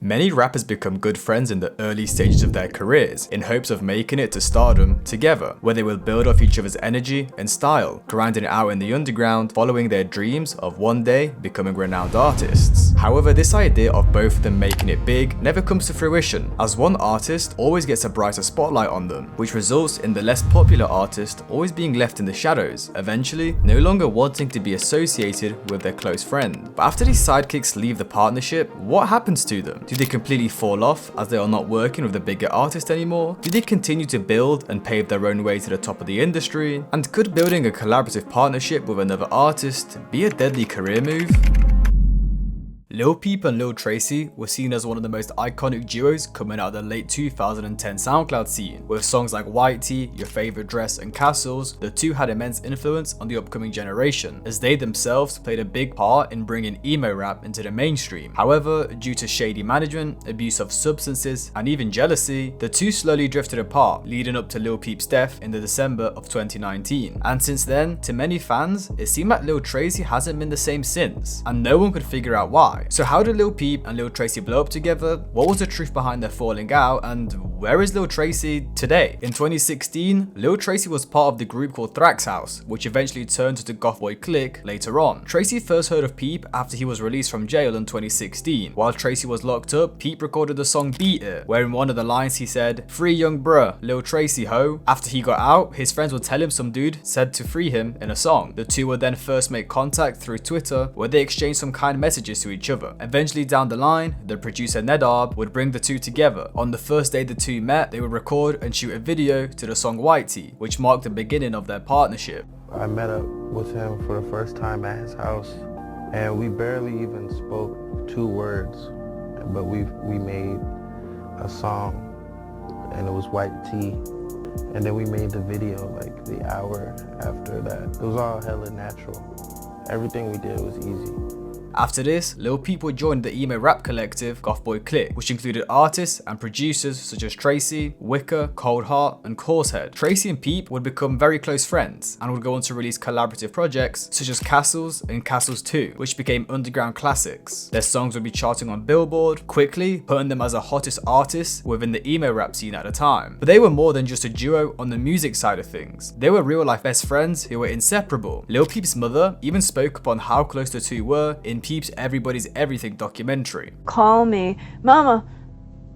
Many rappers become good friends in the early stages of their careers in hopes of making it to stardom together, where they will build off each other's energy and style, grinding it out in the underground, following their dreams of one day becoming renowned artists. However, this idea of both of them making it big never comes to fruition, as one artist always gets a brighter spotlight on them, which results in the less popular artist always being left in the shadows, eventually no longer wanting to be associated with their close friend. But after these sidekicks leave the partnership, what happens to them? Do they completely fall off as they are not working with the bigger artist anymore? Do they continue to build and pave their own way to the top of the industry? And could building a collaborative partnership with another artist be a deadly career move? Lil Peep and Lil Tracy were seen as one of the most iconic duos coming out of the late 2010 SoundCloud scene. With songs like White Tee, Your Favorite Dress and Castles, the two had immense influence on the upcoming generation, as they themselves played a big part in bringing emo rap into the mainstream. However, due to shady management, abuse of substances, and even jealousy, the two slowly drifted apart, leading up to Lil Peep's death in the December of 2019. And since then, to many fans, it seemed like Lil Tracy hasn't been the same since, and no one could figure out why. So how did Lil Peep and Lil Tracy blow up together? What was the truth behind their falling out? And where is Lil Tracy today? In 2016, Lil Tracy was part of the group called Thrax House, which eventually turned to the Goth Boy Clique later on. Tracy first heard of Peep after he was released from jail in 2016. While Tracy was locked up, Peep recorded the song Beat It, where in one of the lines he said, "Free young bruh, Lil Tracy ho." After he got out, his friends would tell him some dude said to free him in a song. The two would then first make contact through Twitter, where they exchanged some kind messages to each other. Eventually down the line, the producer Nedab would bring the two together. On the first day the two met, they would record and shoot a video to the song White Tee, which marked the beginning of their partnership. I met up with him for the first time at his house, and we barely even spoke 2 words, but we made a song, and it was White Tee. And then we made the video like the hour after that. It was all hella natural. Everything we did was easy. After this, Lil Peep would join the emo rap collective Goth Boy Clique, which included artists and producers such as Tracy, Wicker, Cold Heart, and Corsehead. Tracy and Peep would become very close friends and would go on to release collaborative projects such as Castles and Castles 2, which became underground classics. Their songs would be charting on Billboard, quickly putting them as the hottest artists within the emo rap scene at the time. But they were more than just a duo on the music side of things. They were real life best friends who were inseparable. Lil Peep's mother even spoke upon how close the two were in Peep's Everybody's Everything documentary. Call me, "Mama,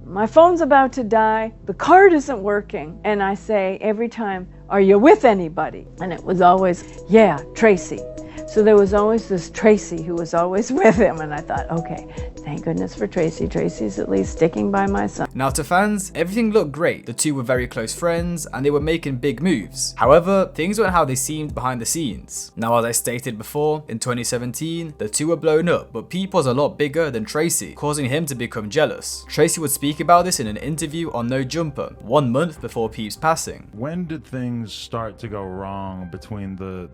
my phone's about to die, the card isn't working." And I say every time, "Are you with anybody?" And it was always, "Yeah, Tracy." So there was always this Tracy who was always with him, and I thought, okay, thank goodness for Tracy. Tracy's at least sticking by my son. Now to fans, everything looked great. The two were very close friends and they were making big moves. However, things weren't how they seemed behind the scenes. Now, as I stated before, in 2017, the two were blown up, but Peep was a lot bigger than Tracy, causing him to become jealous. Tracy would speak about this in an interview on No Jumper, 1 month before Peep's passing. When did things start to go wrong between the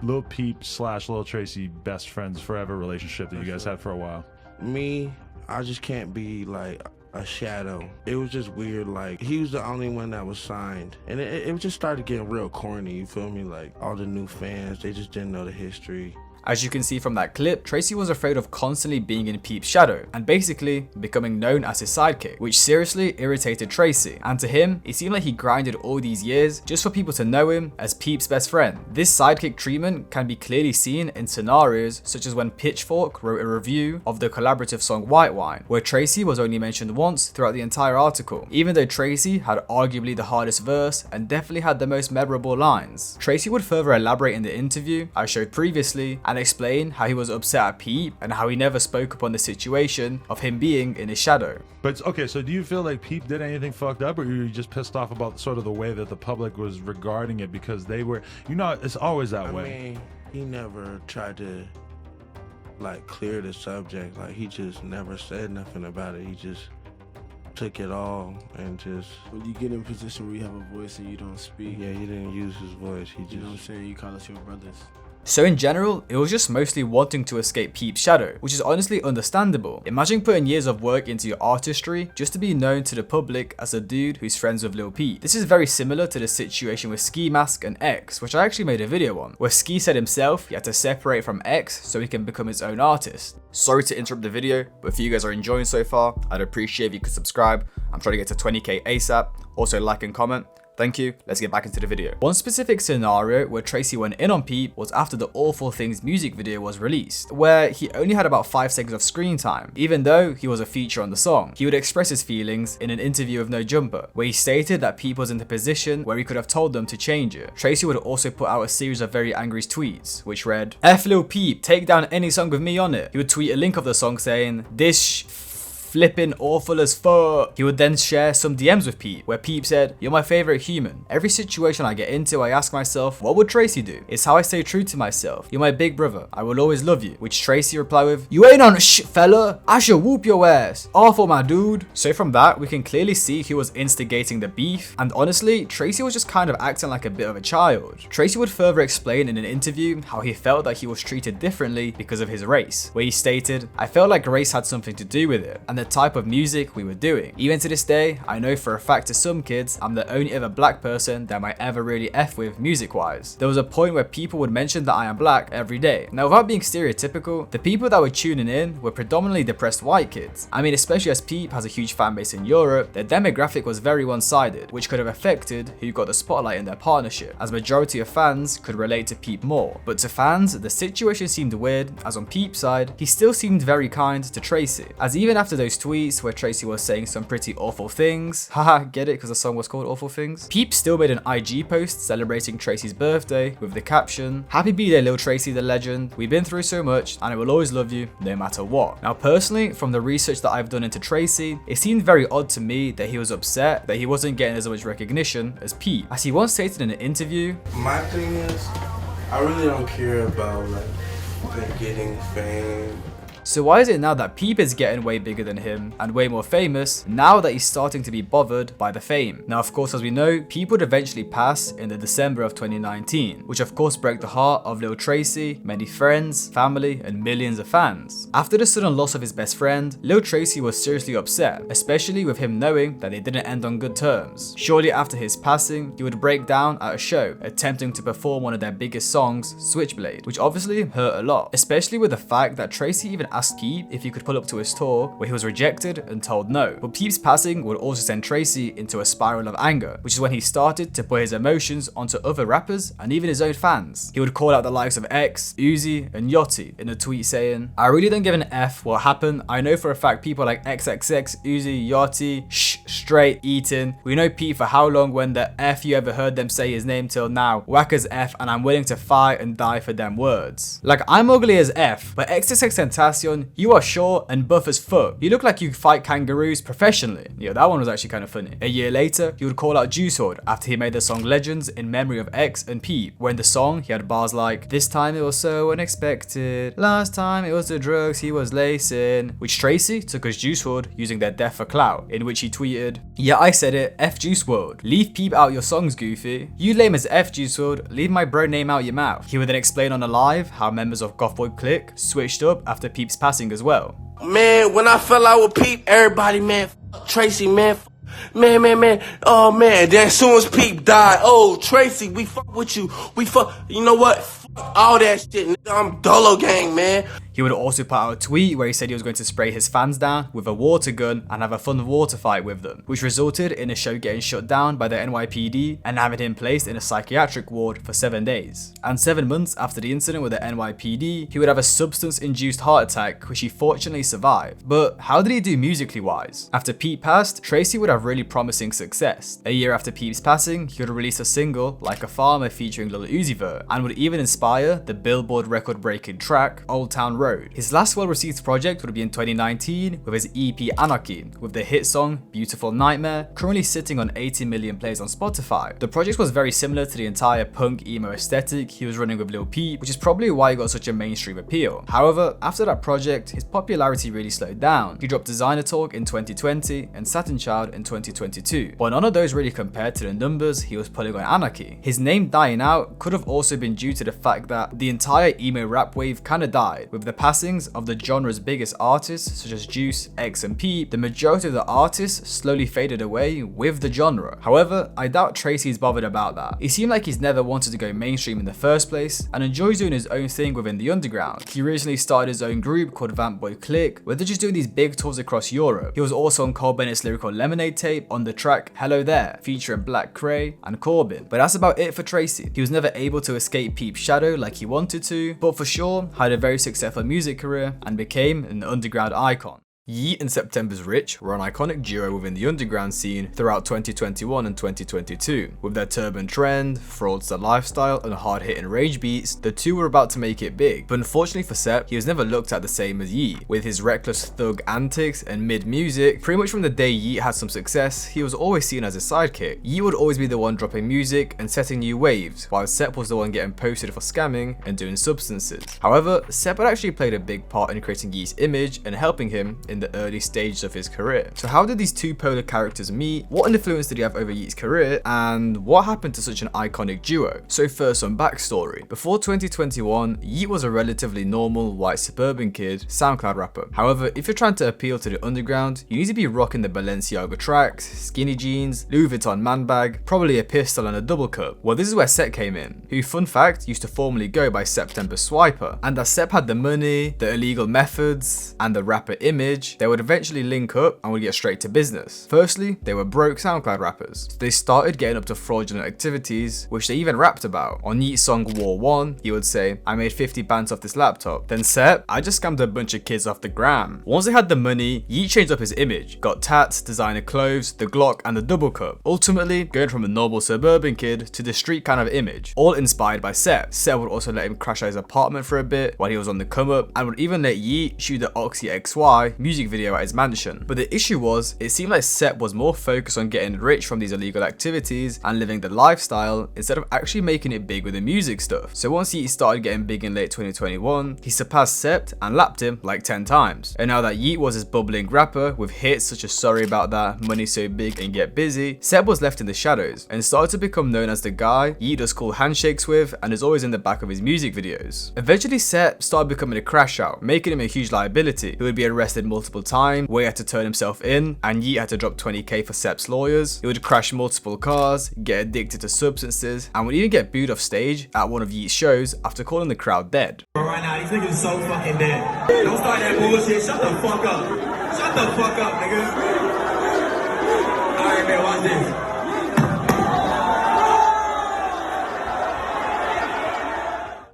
Lil Peep / Lil Tracy best friends forever relationship that you guys had for a while? Me, I just can't be like a shadow. It was just weird, like he was the only one that was signed, and it just started getting real corny, you feel me? Like all the new fans, they just didn't know the history. As you can see from that clip, Tracy was afraid of constantly being in Peep's shadow and basically becoming known as his sidekick, which seriously irritated Tracy. And to him, it seemed like he grinded all these years just for people to know him as Peep's best friend. This sidekick treatment can be clearly seen in scenarios such as when Pitchfork wrote a review of the collaborative song White Wine, where Tracy was only mentioned once throughout the entire article, even though Tracy had arguably the hardest verse and definitely had the most memorable lines. Tracy would further elaborate in the interview I showed previously and explain how he was upset at Peep and how he never spoke upon the situation of him being in his shadow. But okay, so do you feel like Peep did anything fucked up, or were you just pissed off about sort of the way that the public was regarding it because they were, you know, it's always that way. I mean, he never tried to like clear the subject. Like he just never said nothing about it. He just took it all and just. When you get in a position where you have a voice and you don't speak. Yeah, he didn't use his voice. He just. You know what I'm saying? You call us your brothers. So in general, it was just mostly wanting to escape Peep's shadow, which is honestly understandable. Imagine putting years of work into your artistry just to be known to the public as a dude who's friends with Lil Peep. This is very similar to the situation with Ski Mask and X, which I actually made a video on, where Ski said himself he had to separate from X so he can become his own artist. Sorry to interrupt the video, but if you guys are enjoying so far, I'd appreciate if you could subscribe. I'm trying to get to 20k ASAP. Also like and comment. Thank you, let's get back into the video. One specific scenario where Tracy went in on Peep was after the Awful Things music video was released, where he only had about 5 seconds of screen time, even though he was a feature on the song. He would express his feelings in an interview with No Jumper, where he stated that Peep was in the position where he could have told them to change it. Tracy would also put out a series of very angry tweets, which read, "F Lil Peep, take down any song with me on it." He would tweet a link of the song saying, "This flipping awful as fuck." He would then share some DMs with Peep, where Peep said, "You're my favorite human. Every situation I get into, I ask myself, what would Tracy do? It's how I stay true to myself. You're my big brother. I will always love you." Which Tracy replied with, "You ain't on shit, fella. I should whoop your ass. Awful, my dude." So from that, we can clearly see he was instigating the beef. And honestly, Tracy was just kind of acting like a bit of a child. Tracy would further explain in an interview how he felt that he was treated differently because of his race, where he stated, "I felt like race had something to do with it, and the type of music we were doing. Even to this day, I know for a fact to some kids, I'm the only other black person that might ever really F with music wise." There was a point where people would mention that I am black every day. Now without being stereotypical, the people that were tuning in were predominantly depressed white kids. I mean, especially as Peep has a huge fan base in Europe, their demographic was very one-sided, which could have affected who got the spotlight in their partnership, as majority of fans could relate to Peep more. But to fans, the situation seemed weird, as on Peep's side, he still seemed very kind to Tracy, as even after those tweets where Tracy was saying some pretty awful things, haha, get it because the song was called Awful Things, Peep still made an IG post celebrating Tracy's birthday with the caption, "Happy B-Day Lil Tracy the legend, we've been through so much and I will always love you no matter what." Now personally, from the research that I've done into Tracy, it seemed very odd to me that he was upset that he wasn't getting as much recognition as Peep, as he once stated in an interview, My thing is, I really don't care about like them getting fame. So why is it now that Peep is getting way bigger than him and way more famous now that he's starting to be bothered by the fame? Now of course, as we know, Peep would eventually pass in the December of 2019, which of course broke the heart of Lil Tracy, many friends, family and millions of fans. After the sudden loss of his best friend, Lil Tracy was seriously upset, especially with him knowing that they didn't end on good terms. Shortly after his passing, he would break down at a show, attempting to perform one of their biggest songs, Switchblade, which obviously hurt a lot, especially with the fact that Tracy even asked Peep if he could pull up to his tour, where he was rejected and told no. But Peep's passing would also send Tracy into a spiral of anger, which is when he started to put his emotions onto other rappers and even his own fans. He would call out the likes of X, Uzi and Yachty in a tweet saying, "I really don't give an F what happened. I know for a fact people like XXX, Uzi, Yachty, straight eating. We know Peep for how long when the F you ever heard them say his name till now. Whack as F and I'm willing to fight and die for them words. Like I'm ugly as F, but XXXTentacion, you are short and buff as fuck. You look like you fight kangaroos professionally." Yeah, that one was actually kind of funny. A year later, he would call out Juice WRLD after he made the song Legends in memory of X and Peep, where in the song he had bars like, "This time it was so unexpected. Last time it was the drugs he was lacing," which Tracy took as Juice WRLD using their death for clout, in which he tweeted, "Yeah, I said it, F Juice WRLD. Leave Peep out your songs, goofy. You lame as F Juice WRLD, leave my bro name out your mouth." He would then explain on a live how members of Goth Boy Clique switched up after Peep's passing as well. "Man, when I fell out with Peep, everybody, man, fuck Tracy, man, man, oh man, then as soon as Peep died, oh, Tracy, we fuck with you, you know what, fuck all that shit, nigga, I'm Dolo Gang, man." He would also put out a tweet where he said he was going to spray his fans down with a water gun and have a fun water fight with them, which resulted in his show getting shut down by the NYPD and having him placed in a psychiatric ward for 7 days. And 7 months after the incident with the NYPD, he would have a substance-induced heart attack, which he fortunately survived. But how did he do musically wise? After Peep passed, Tracy would have really promising success. A year after Peep's passing, he would release a single, Like a Farmer, featuring Lil Uzi Vert, and would even inspire the Billboard record-breaking track, Old Town road. His last well-received project would be in 2019 with his EP Anarchy, with the hit song Beautiful Nightmare currently sitting on 80 million plays on Spotify. The project was very similar to the entire punk emo aesthetic he was running with Lil Peep, which is probably why he got such a mainstream appeal. However, after that project, his popularity really slowed down. He dropped Designer Talk in 2020 and Satin Child in 2022, but none of those really compared to the numbers he was pulling on Anarchy. His name dying out could have also been due to the fact that the entire emo rap wave kinda died. With the passings of the genre's biggest artists such as Juice, X and Peep, the majority of the artists slowly faded away with the genre. However, I doubt Tracy's bothered about that. He seemed like he's never wanted to go mainstream in the first place and enjoys doing his own thing within the underground. He recently started his own group called Vamp Boy Click, where they're just doing these big tours across Europe. He was also on Cole Bennett's lyrical Lemonade tape on the track Hello There, featuring Black Cray and Corbin. But that's about it for Tracy. He was never able to escape Peep's shadow like he wanted to, but for sure had a very successful music career and became an underground icon. Yeat and SeptembersRich were an iconic duo within the underground scene throughout 2021 and 2022. With their turban trend, fraudster lifestyle, and hard-hitting rage beats, the two were about to make it big. But unfortunately for Sep, he was never looked at the same as Yeat. With his reckless thug antics and mid-music, pretty much from the day Yeat had some success, he was always seen as a sidekick. Yeat would always be the one dropping music and setting new waves, while Sep was the one getting posted for scamming and doing substances. However, Sep had actually played a big part in creating Yeat's image and helping him in the early stages of his career. So how did these two polar characters meet? What influence did he have over Yeat's career? And what happened to such an iconic duo? So first, some backstory. Before 2021, Yeat was a relatively normal white suburban kid, SoundCloud rapper. However, if you're trying to appeal to the underground, you need to be rocking the Balenciaga tracks, skinny jeans, Louis Vuitton man bag, probably a pistol and a double cup. Well, this is where Sep came in, who, fun fact, used to formerly go by September Swiper. And as Sep had the money, the illegal methods, and the rapper image, they would eventually link up and would get straight to business. Firstly, they were broke SoundCloud rappers. So they started getting up to fraudulent activities, which they even rapped about. On Yeat's song War 1, he would say, I made 50 bands off this laptop. Then Sep, I just scammed a bunch of kids off the gram. Once they had the money, Yeat changed up his image, got tats, designer clothes, the Glock and the double cup. Ultimately, going from a normal suburban kid to the street kind of image, all inspired by Sep. Sep would also let him crash at his apartment for a bit while he was on the come up, and would even let Yeat shoot the Oxy XY music video at his mansion. But the issue was, it seemed like Sep was more focused on getting rich from these illegal activities and living the lifestyle instead of actually making it big with the music stuff. So once Yeat started getting big in late 2021, he surpassed Sep and lapped him like 10 times. And now that Yeat was his bubbling rapper with hits such as Sorry About That, Money So Big and Get Busy, Sep was left in the shadows and started to become known as the guy Yeat does cool handshakes with and is always in the back of his music videos. Eventually Sep started becoming a crash out, making him a huge liability. He would be arrested multiple times, where he had to turn himself in, and Yeat had to drop 20k for Sep's lawyers. He would crash multiple cars, get addicted to substances, and would even get booed off stage at one of Yeat's shows after calling the crowd dead. Right now, these niggas so fucking dead. Don't start that bullshit. Shut the fuck up. Shut the fuck up, nigga. Alright, man, watch this.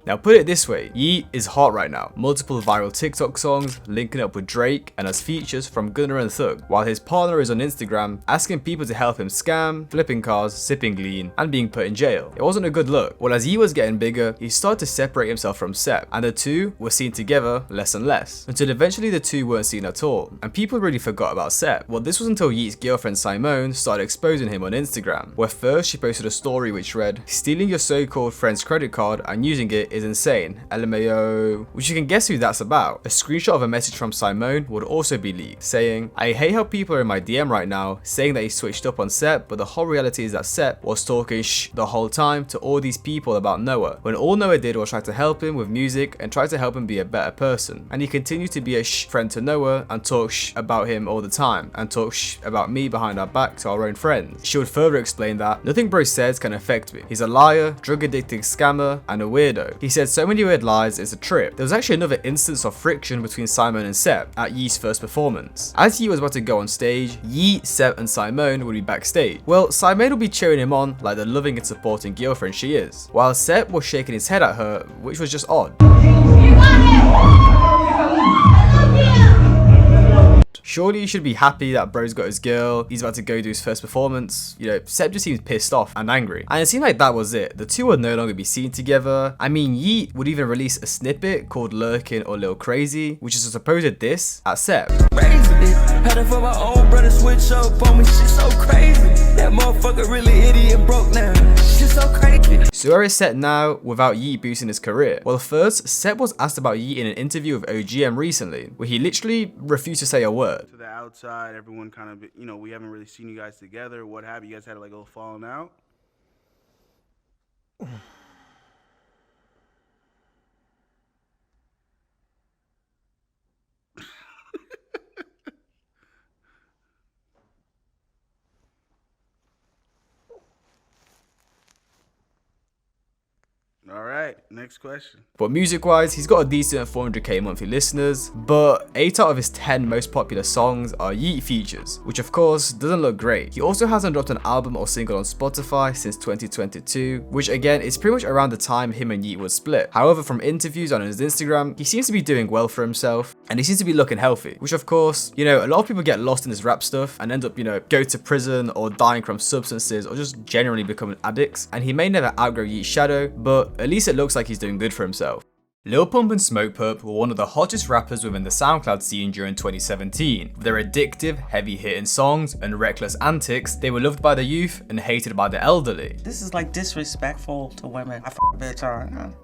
Now put it this way, Yeat is hot right now. Multiple viral TikTok songs, linking up with Drake, and has features from Gunna and Thug, while his partner is on Instagram asking people to help him scam, flipping cars, sipping lean, and being put in jail. It wasn't a good look. Well, as Yeat was getting bigger, he started to separate himself from Sep, and the two were seen together less and less, until eventually the two weren't seen at all, and people really forgot about Sep. Well, this was until Yeat's girlfriend Simone started exposing him on Instagram, where first she posted a story which read, stealing your so-called friend's credit card and using it is insane, LMAO, which you can guess who that's about. A screenshot of a message from Simone would also be leaked, saying, I hate how people are in my DM right now saying that he switched up on Sep, but the whole reality is that Sep was talking shh the whole time to all these people about Noah, when all Noah did was try to help him with music and try to help him be a better person. And he continued to be a shh friend to Noah and talk shh about him all the time, and talk shh about me behind our back to our own friends. She would further explain that nothing bro says can affect me. He's a liar, drug addicted scammer, and a weirdo. He said so many weird lies, it's a trip. There was actually another instance of friction between Simon and Sep at Yeat's first performance. As Yeat was about to go on stage, Yeat, Sep and Simone would be backstage. Well, Simone would be cheering him on like the loving and supporting girlfriend she is, while Sep was shaking his head at her, which was just odd. Surely you should be happy that bro's got his girl, he's about to go do his first performance. You know, Sep just seemed pissed off and angry. And it seemed like that was it. The two would no longer be seen together. I mean, Yeat would even release a snippet called Lurkin or Lil Crazy, which is a supposed diss at Sep. Had it for my own brother switch up on me, shit so crazy. That motherfucker really idiot broke now. Shit so crazy. So where is Sep now without Yeat boosting his career? Well, first, Sep was asked about Yeat in an interview with OGM recently, where he literally refused to say a word. To the outside, everyone kind of, you know, we haven't really seen you guys together. What have you guys had like a little falling out? All right, next question. But music-wise, he's got a decent 400k monthly listeners, but 8 out of his 10 most popular songs are Yeat features, which of course doesn't look great. He also hasn't dropped an album or single on Spotify since 2022, which again is pretty much around the time him and Yeat was split. However, from interviews on his Instagram, he seems to be doing well for himself, and he seems to be looking healthy, which of course, you know, a lot of people get lost in this rap stuff and end up, you know, go to prison or dying from substances or just generally becoming addicts, and he may never outgrow Yeat's shadow, but at least it looks like he's doing good for himself. Lil Pump and SmokePurpp were one of the hottest rappers within the SoundCloud scene during 2017. With their addictive, heavy-hitting songs and reckless antics, they were loved by the youth and hated by the elderly. This is like disrespectful to women. I fuck a bitch on.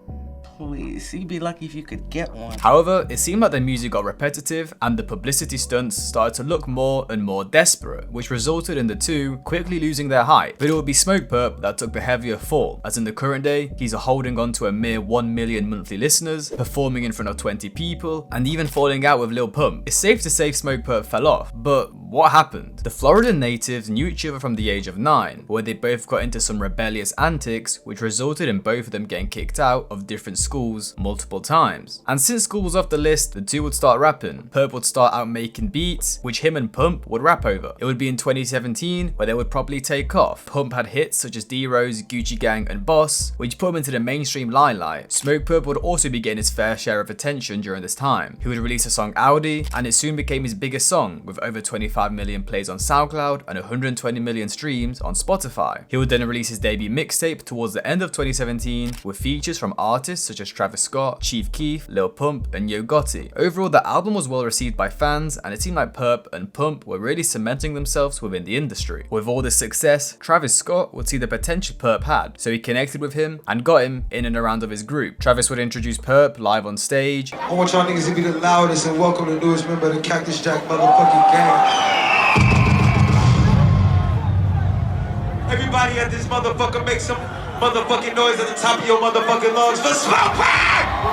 Please, you'd be lucky if you could get one. However, it seemed like the music got repetitive and the publicity stunts started to look more and more desperate, which resulted in the two quickly losing their hype. But it would be SmokePurpp that took the heavier fall, as in the current day, he's holding on to a mere 1 million monthly listeners, performing in front of 20 people, and even falling out with Lil Pump. It's safe to say SmokePurpp fell off, but what happened? The Floridan natives knew each other from the age of 9, where they both got into some rebellious antics, which resulted in both of them getting kicked out of different schools multiple times. And since school was off the list, the two would start rapping. Purpp would start out making beats, which him and Pump would rap over. It would be in 2017 where they would probably take off. Pump had hits such as D-Rose, Gucci Gang and Boss, which put him into the mainstream limelight. SmokePurpp would also be getting his fair share of attention during this time. He would release a song Audi, and it soon became his biggest song, with over 25 million plays on SoundCloud and 120 million streams on Spotify. He would then release his debut mixtape towards the end of 2017 with features from artists such as Travis Scott, Chief Keef, Lil Pump and Yo Gotti. Overall, the album was well received by fans, and it seemed like Purpp and Pump were really cementing themselves within the industry. With all this success, Travis Scott would see the potential Purpp had, so he connected with him and got him in and around of his group. Travis would introduce Purpp live on stage. I want y'all niggas to be the loudest and welcome the newest member of the Cactus Jack motherfucking gang. Everybody at this motherfucker make some motherfucking noise at the top of your motherfucking lungs for SmokePurpp!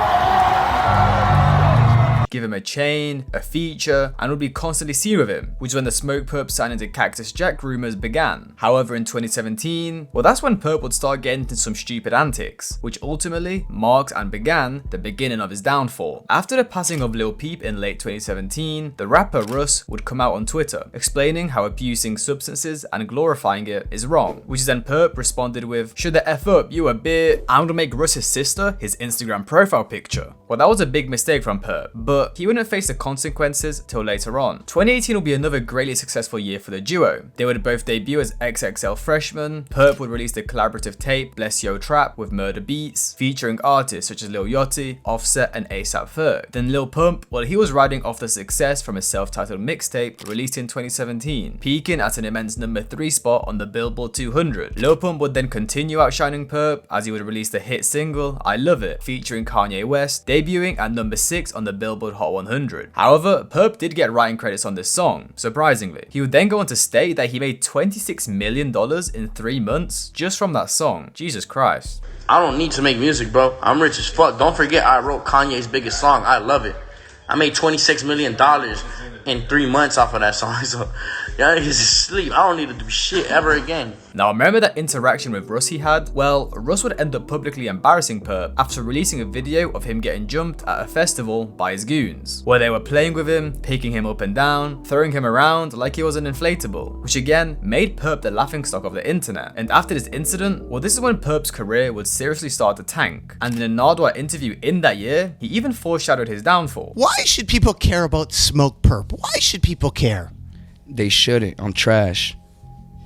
Give him a chain, a feature, and would be constantly seen with him, which is when the SmokePurpp signing to Cactus Jack rumors began. However, in 2017, well, that's when Purpp would start getting into some stupid antics, which ultimately marked and began the beginning of his downfall. After the passing of Lil Peep in late 2017, the rapper Russ would come out on Twitter, explaining how abusing substances and glorifying it is wrong, which is then Purpp responded with, "Shut the F up, you a bit." I'm gonna make Russ's sister his Instagram profile picture. Well, that was a big mistake from Purpp, but he wouldn't face the consequences till later on. 2018 will be another greatly successful year for the duo. They would both debut as XXL freshmen. Purpp would release the collaborative tape Bless Yo Trap with Murder Beats, featuring artists such as Lil Yachty, Offset and ASAP Ferg. Then Lil Pump, well, he was riding off the success from his self-titled mixtape released in 2017, peaking at an immense number 3 spot on the Billboard 200. Lil Pump would then continue outshining Purpp as he would release the hit single I Love It, featuring Kanye West, debuting at number 6 on the Billboard Hot 100. However, Purpp did get writing credits on this song, surprisingly. He would then go on to state that he made $26 million in 3 months just from that song. Jesus Christ. I don't need to make music, bro. I'm rich as fuck. Don't forget I wrote Kanye's biggest song, I Love It. I made $26 million in 3 months off of that song. So y'all niggas is asleep. I don't need to do shit ever again. Now, remember that interaction with Russ he had? Well, Russ would end up publicly embarrassing Purpp after releasing a video of him getting jumped at a festival by his goons, where they were playing with him, picking him up and down, throwing him around like he was an inflatable, which again made Purpp the laughingstock of the internet. And after this incident, well, this is when Purpp's career would seriously start to tank. And in a Nardwuar interview in that year, he even foreshadowed his downfall. Why should people care about SmokePurpp? Pump. Why should people care? They shouldn't. I'm trash.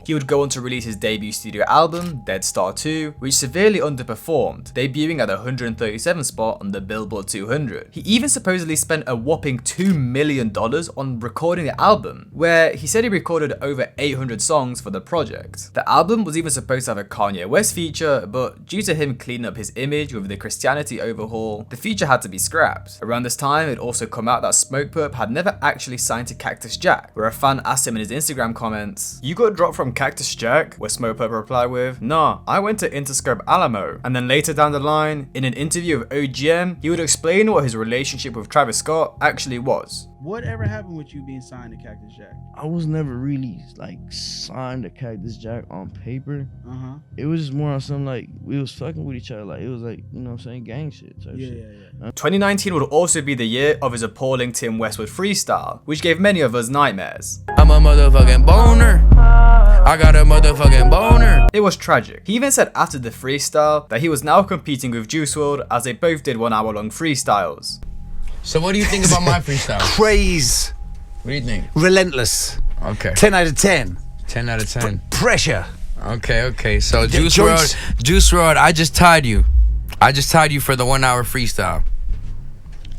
He would go on to release his debut studio album, Dead Star 2, which severely underperformed, debuting at the 137th spot on the Billboard 200. He even supposedly spent a whopping $2 million on recording the album, where he said he recorded over 800 songs for the project. The album was even supposed to have a Kanye West feature, but due to him cleaning up his image with the Christianity overhaul, the feature had to be scrapped. Around this time, it also come out that SmokePurpp had never actually signed to Cactus Jack, where a fan asked him in his Instagram comments, "You got dropped from Cactus Jack?" Where SmokePurpp replied with, "Nah, I went to Interscope Alamo." And then later down the line, in an interview with OGM, he would explain what his relationship with Travis Scott actually was. Whatever happened with you being signed to Cactus Jack? I was never really like signed to Cactus Jack on paper. It was just more on some like we was fucking with each other. Like it was like, you know what I'm saying, gang shit type shit. 2019 would also be the year of his appalling Tim Westwood freestyle, which gave many of us nightmares. I'm a motherfucking boner. I got a motherfucking boner. It was tragic. He even said after the freestyle that he was now competing with Juice WRLD as they both did 1 hour long freestyles. So what do you think about my freestyle? Praise. What do you think? Relentless. Okay. 10 out of 10. 10 out of 10. Pressure. Okay. So Juice WRLD, I just tied you. I just tied you for the 1 hour freestyle.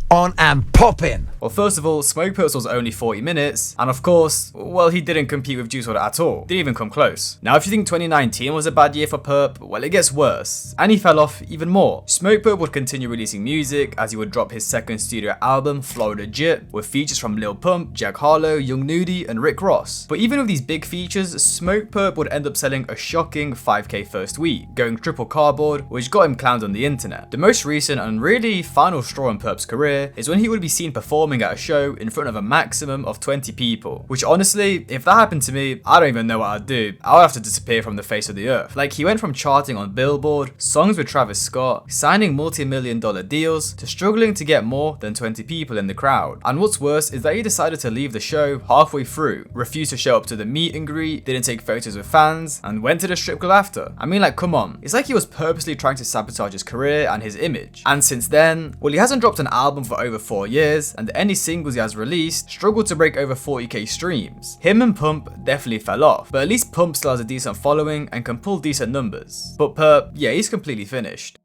On and popping. Well, first of all, SmokePurpp was only 40 minutes, and of course, well, he didn't compete with Juice WRLD at all. Didn't even come close. Now, if you think 2019 was a bad year for Purpp, well, it gets worse, and he fell off even more. SmokePurpp would continue releasing music as he would drop his second studio album, Florida Jit, with features from Lil Pump, Jack Harlow, Young Nudy, and Rick Ross. But even with these big features, SmokePurpp would end up selling a shocking 5K first week, going triple cardboard, which got him clowned on the internet. The most recent and really final straw in Purpp's career is when he would be seen performing at a show in front of a maximum of 20 people, which honestly, if that happened to me, I don't even know what I'd do. I would have to disappear from the face of the earth. Like, he went from charting on Billboard, songs with Travis Scott, signing multi-million-dollar deals, to struggling to get more than 20 people in the crowd. And what's worse is that he decided to leave the show halfway through, refused to show up to the meet and greet, didn't take photos with fans, and went to the strip club after. I mean, like, come on. It's like he was purposely trying to sabotage his career and his image. And since then, well, he hasn't dropped an album for over 4 years, and any singles he has released struggled to break over 40k streams. Him and Pump definitely fell off, but at least Pump still has a decent following and can pull decent numbers. But Purpp, yeah, he's completely finished.